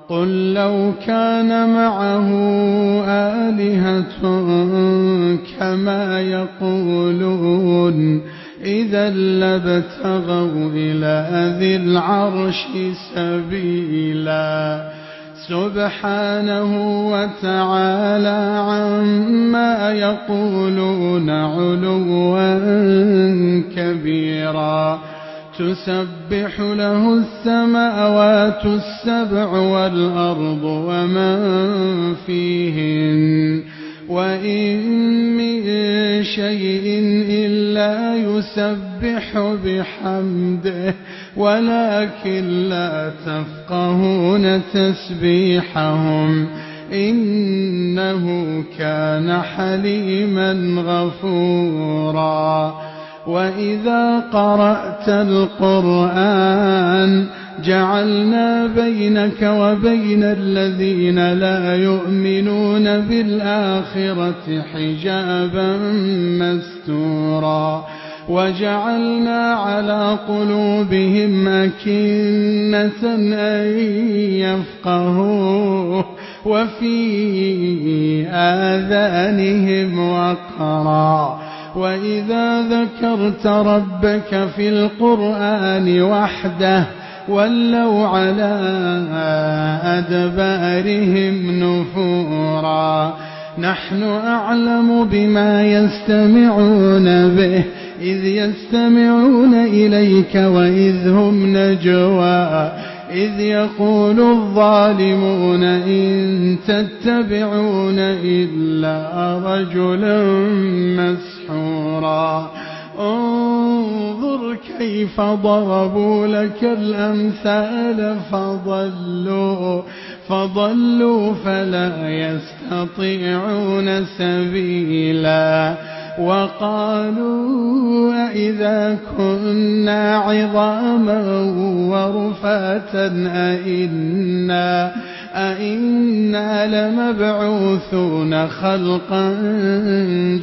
قل لو كان معه آلهة كما يقولون إذا لابتغوا إلى ذي العرش سبيلا سبحانه وتعالى عما يقولون علوا كبيرا تسبح له السماوات السبع والأرض ومن فيهن وإن من شيء إلا يسبح بحمده ولكن لا تفقهون تسبيحهم إنه كان حليما غفورا وإذا قرأت القرآن جعلنا بينك وبين الذين لا يؤمنون بالآخرة حجابا مستورا وجعلنا على قلوبهم أكنة أن يفقهوه وفي آذانهم وقرا وإذا ذكرت ربك في القرآن وحده ولوا على أدبارهم نفورا نحن أعلم بما يستمعون به إذ يستمعون إليك وإذ هم نجوى إذ يقول الظالمون إن تتبعون إلا رجلا مسحورا انظر كيف ضربوا لك الأمثال فضلوا فلا يستطيعون سبيلا وقالوا أئذا كنا عظاما ورفاتا أئنا لمبعوثون خلقا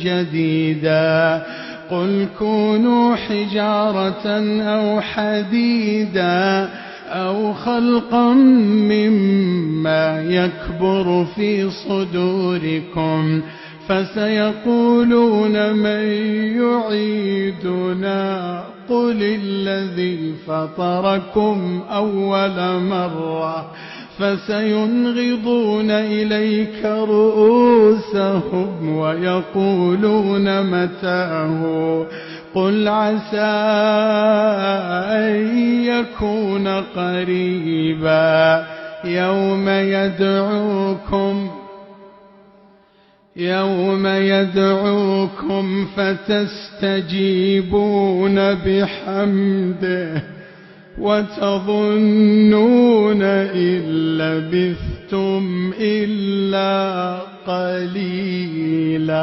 جديدا قل كونوا حجارة أو حديدا أو خلقا مما يكبر في صدوركم فسيقولون من يعيدنا قل الذي فطركم أول مرة فسينغضون إليك رؤوسهم ويقولون متاه قل عسى أن يكون قريبا يوم يدعوكم فتستجيبون بحمده وتظنون إن لبثتم إلا قليلا.